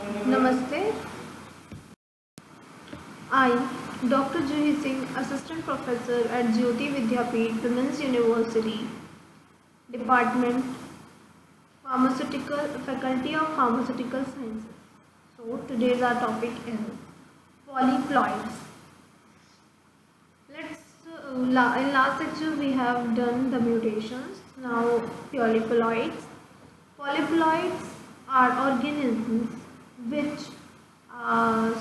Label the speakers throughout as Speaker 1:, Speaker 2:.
Speaker 1: Namaste. I, Dr. Juhi Singh, Assistant Professor at Jyoti Vidyapeeth Women's University, Department Pharmaceutical, Faculty of Pharmaceutical Sciences. So today's our topic is polyploids. In last lecture we have done the mutations. Now polyploids. Polyploids are organisms which are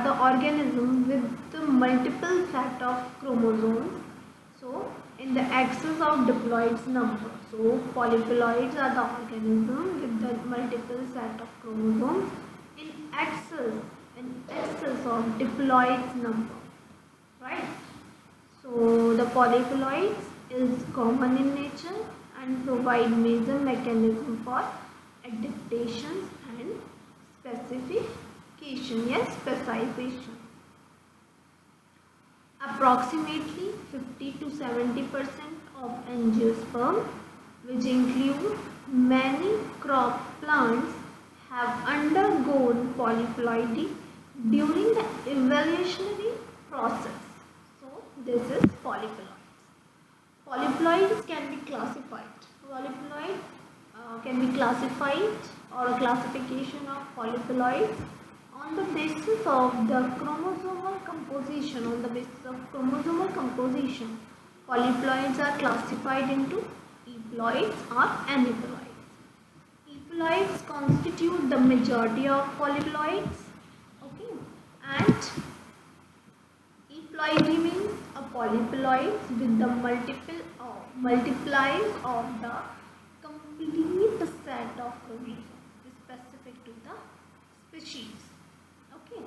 Speaker 1: the organism with the multiple set of chromosomes. So in the axis of diploids number. So polyploids are the organism with the multiple set of chromosomes in axis of diploids number. Right. So the polyploids is common in nature and provide major mechanism for adaptation and specification. Approximately 50 to 70% of angiosperm, which include many crop plants, have undergone polyploidy during the evolutionary process. So this is polyploids. Polyploids can be classified. Polyploid can be classified, or a classification of polyploids on the basis of the chromosomal composition. Polyploids are classified into euploids or aneuploids. Euploids constitute the majority of polyploids. Okay, and euploidy means a polyploid with the multiplies of the complete set of chromosomes specific to the species. Okay,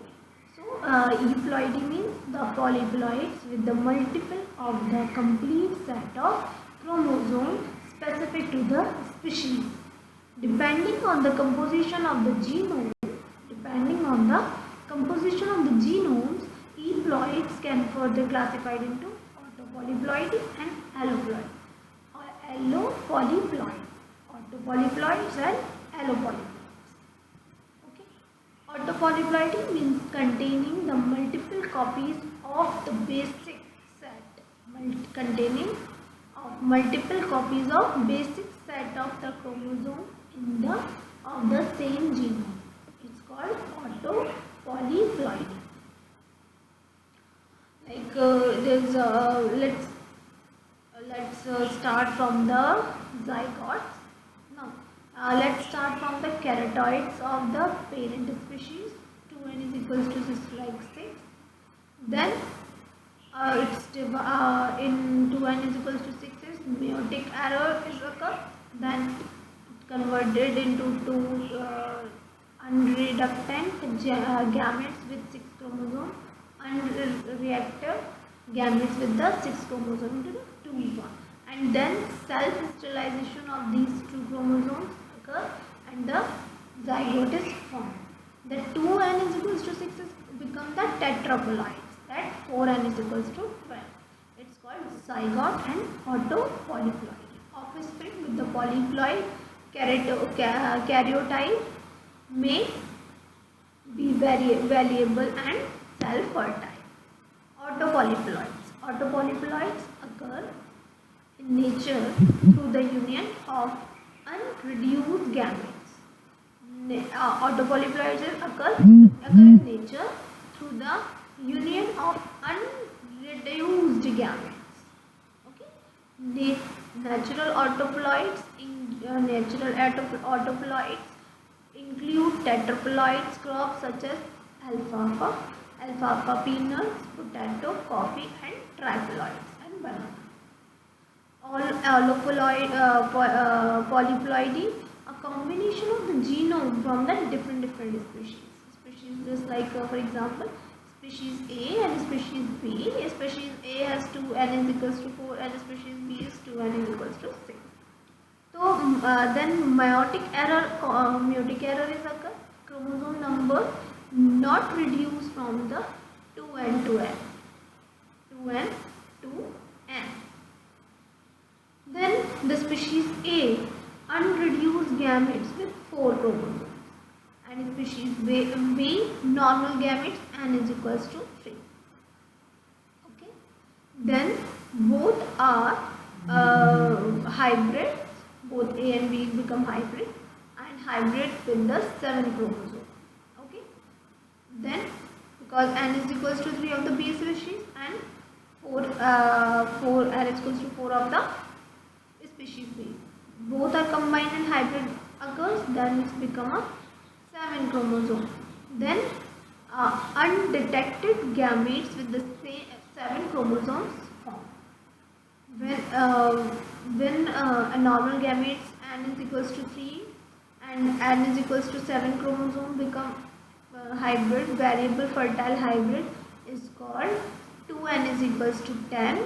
Speaker 1: so euploidy means the polyploids with the multiple of the complete set of chromosomes specific to the species. Depending on the composition of the genomes, genomes, euploids can further classified into autopolyploidy and alloploidy. Autopolyploids and allopolyploids. Okay. Autopolyploidy means containing the multiple copies of the basic set, multiple copies of basic set of the chromosome in the of the same genome. It's called autopolyploidy. Like let's start from the zygotes. Now let's start from the keratoids of the parent species. 2n is equals to 6 like 6. Then in 2n is equals to 6 is meiotic error is occur. Then it converted into two unreductant gametes with 6 chromosomes, unreactive gametes with the 6 chromosomes into the 2 one, and then self-sterilization of these 2 chromosomes occur and the zygote is formed. The 2n is equals to 6 is become the tetraploids. That 4n is equals to 12. It's called zygote and autopolyploidy. Offspring with the polyploid karyotype may be variable and self-fertile. Autopolyploids occur in nature through the union of unreduced gametes. Autopolyploids occur in nature through the union of unreduced gametes. Okay. Natural autoploids include tetraploids crops such as alfalfa, peanuts, potato, coffee, and triploids and banana. All polyploidy, a combination of the genome from the different species. Just like for example, species A and species B. Species A has 2n is equals to 4 and species B is 2n is equals to 6. So then meiotic error is occur. Chromosome number not reduced from the 2n to n. Then the species A unreduced gametes with 4 chromosomes, and species B normal gametes, n is equals to 3. Okay. Then both are hybrid, both A and B become hybrid, and hybrid with the 7 chromosome. Okay. Then because n is equals to 3 of the B species and 4 n is equals to 4 of the species B, both are combined and hybrid occurs, then it's become a 7 chromosome. Then undetected gametes with the same 7 chromosomes form. When a normal gametes n is equals to 3 and n is equals to 7 chromosome become hybrid, variable fertile hybrid is called 2n is equals to 10.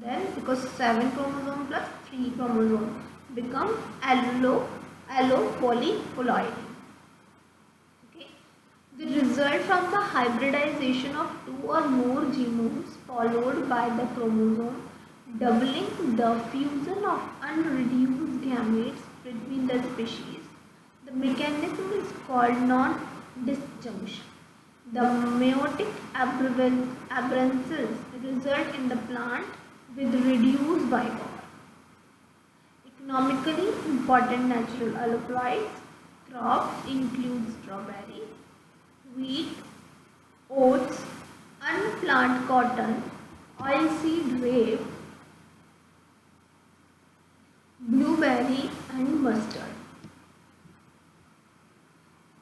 Speaker 1: Then because 7 chromosome plus 3 chromosome become allopolyploidy. Okay. The result from the hybridization of 2 or more genomes followed by the chromosome doubling the fusion of unreduced gametes between the species. The mechanism is called non-disjunction. The meiotic aberrances result in the plant with reduced vigor. Economically important natural alloploids crops include strawberry, wheat, oats, unplanted cotton, oilseed rape, blueberry and mustard.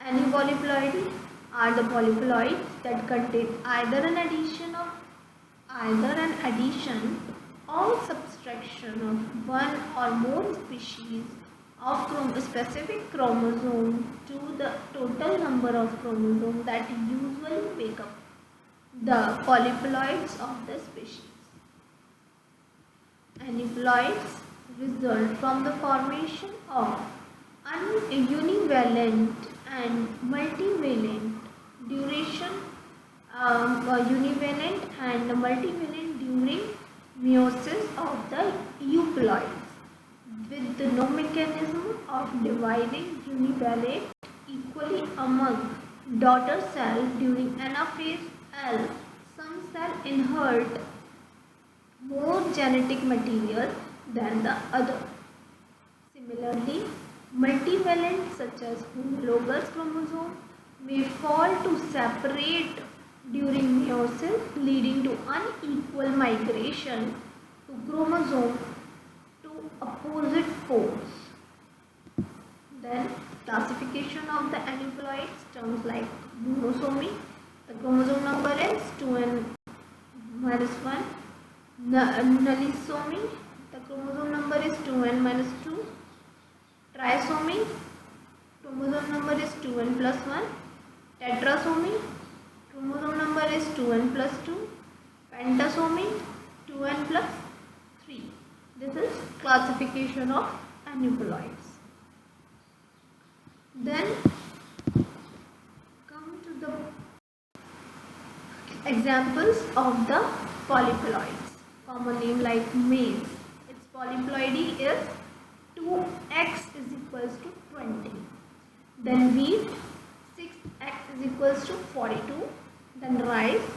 Speaker 1: Aneuploidy are the polyploids that contain either an addition or subtraction of one or more species of specific chromosome to the total number of chromosomes that usually make up the polyploids of the species. Aneuploids result from the formation of univalent and multivalent during meiosis of the euploids, with no mechanism of dividing univalent equally among daughter cells during anaphase L. Some cells inherit more genetic material than the other. Similarly, multivalent such as homologous chromosome may fall to separate during meiosis, leading to unequal migration to chromosome to opposite poles. Then classification of the aneuploids terms like monosomy, the chromosome number is 2n minus 1. Nullisomy, the chromosome number is 2n minus 2. Trisomy, chromosome number is 2n plus 1. Tetrasomy, chromosome number is 2n plus 2. Pentasomy, 2n plus 3. This is classification of aneuploids. Then come to the examples of the polyploids. Common name like maize. Its polyploidy is 2x is equals to 20. Then wheat, 6x is equals to 42. Then rice,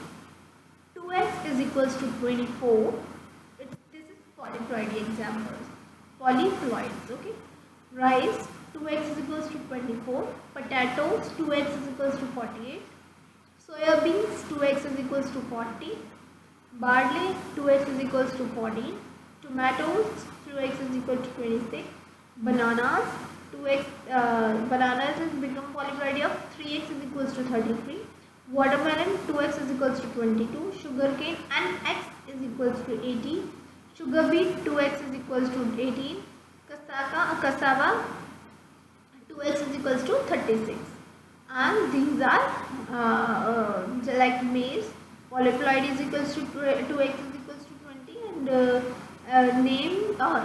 Speaker 1: 2x is equals to 24. This is polyploidy examples. Polyploids, okay. Rice, 2x is equals to 24. Potatoes, 2x is equals to 48. Soybeans, 2x is equals to 40. Barley, 2x is equals to 14. Tomatoes, 2x is equal to 26. Bananas, bananas has become polyploidy of 3x is equals to 33. Watermelon, 2x is equals to 22. Sugarcane and x is equals to 18. Sugar beet, 2x is equals to 18. Cassava, 2x is equals to 36. And these are like maize. Polyploid is equals to 2x is equals to 20, and name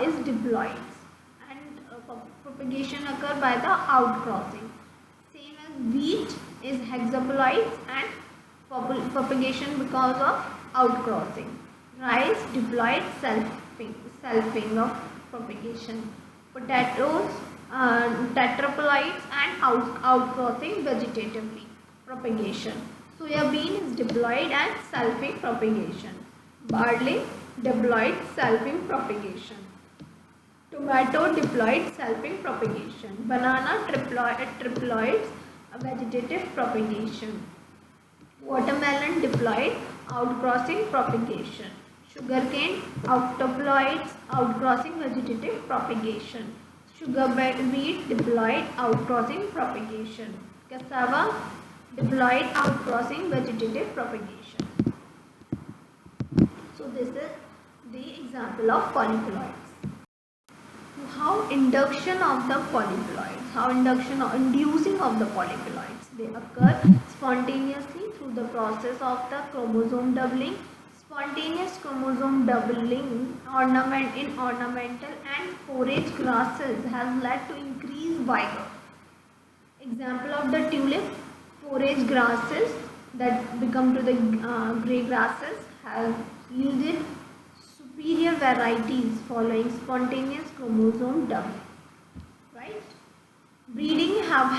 Speaker 1: is diploids, and propagation occur by the outcrossing. Same as wheat is hexaploids and propagation because of outcrossing. Rice, diploid, selfing of propagation. Potatoes, tetraploids and outcrossing vegetatively propagation. Soybean is diploid and selfing propagation. Barley diploid selfing propagation. Tomato diploid selfing propagation. Banana triploids vegetative propagation. Watermelon diploid outcrossing propagation. Sugarcane octoploids outcrossing vegetative propagation. Sugar beet diploid outcrossing propagation. Cassava diploid outcrossing vegetative propagation. So this is the example of polyploids. How induction of the polyploids, inducing of the polyploids, they occur spontaneously through the process of the chromosome doubling. Spontaneous chromosome doubling in ornamental and forage grasses has led to increased vigor. Example of the tulip, forage grasses that become to the grey grasses have yielded superior varieties following spontaneous chromosome doubling. Right? Breeding have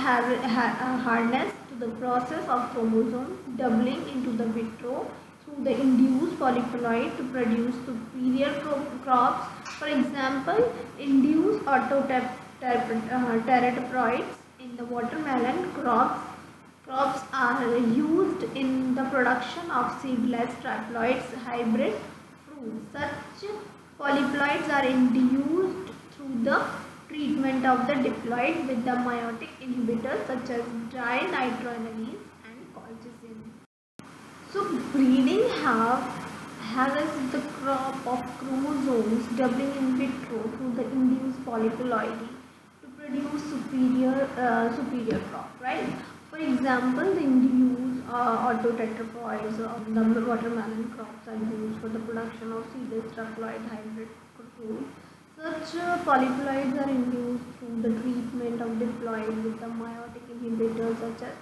Speaker 1: harnessed to the process of chromosome doubling into the vitro through the induced polyploid to produce superior crops. For example, induced teratoproids in the watermelon crops are used in the production of seedless triploids hybrid fruit. Such polyploids are induced through the treatment of the diploid with the meiotic inhibitors such as dinitroanilines and colchicine. So breeding has the crop of chromosomes doubling in vitro through the induced polyploidy to produce superior crop, right? For example, the induced autotetrapoids of the watermelon crops are used for the production of seedless triploid hybrid fruit. Such polyploids are induced through the treatment of diploid with the meiotic inhibitors such as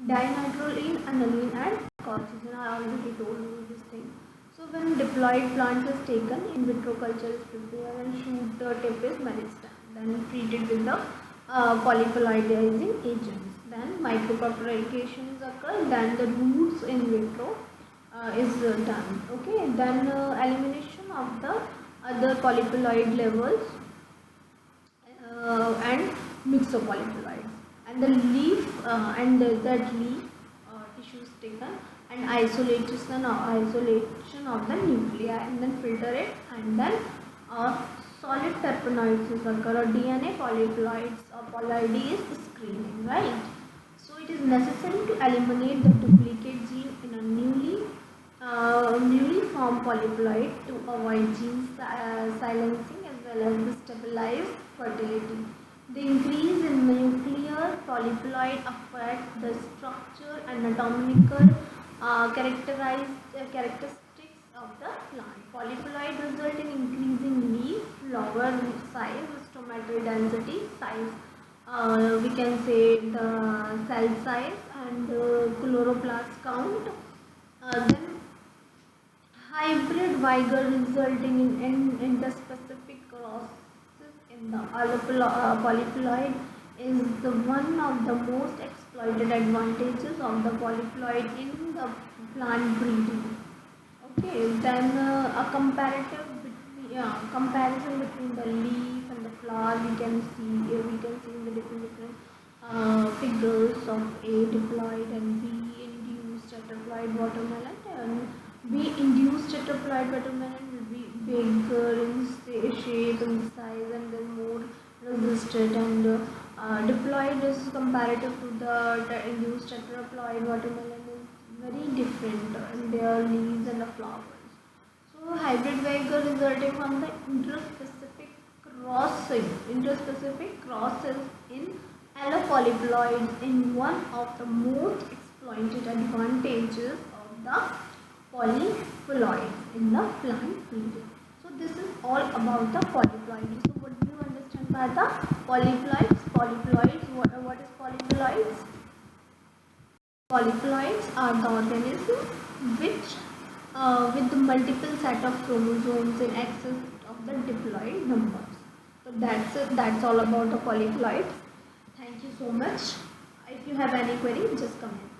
Speaker 1: dinitroline, aniline and colchicine. I already told you this thing. So when diploid plants is taken, in vitro culture is prepared and shoot tip is meristem, then treated with the polyploidizing agents. Then micropropagation is occurred, then the roots in vitro is done. Okay, then elimination of the other polyploid levels and mixopolyploids, and the leaf that leaf tissue is taken and isolation of the nuclei, and then filter it, and then solid terpenoids is occur, or DNA polyploids or polyD is screening, right? So it is necessary to eliminate the duplicate gene in a newly formed polyploid to avoid gene silencing as well as the stabilized fertility. The increase in nuclear polyploid affect the structure and anatomical characteristics of the plant. Polyploid result in increasing leaf, flower size, stomatal density, size. We can say the cell size and chloroplast count. Then hybrid vigor resulting in interspecific crosses in the polyploid is the one of the most exploited advantages of the polyploid in the plant breeding. Okay, then a comparison between the leaf and the flower we can see in the different figures of A diploid and B induced tetraploid watermelon. And B induced tetraploid watermelon will be bigger in shape and size and then more resistant, and diploid is comparative to the induced tetraploid watermelon is very different in their leaves and the flowers. So hybrid vigor resulting from the interspecific crosses in allopolyploids in one of the most exploited advantages of the polyploids in the plant breeding. So this is all about the polyploidy. So what do you understand by the polyploids? What is polyploids? Polyploids are the organisms which with the multiple set of chromosomes in excess of the diploid numbers. The That's all about the polyploids. Thank you so much. If you have any query, just comment.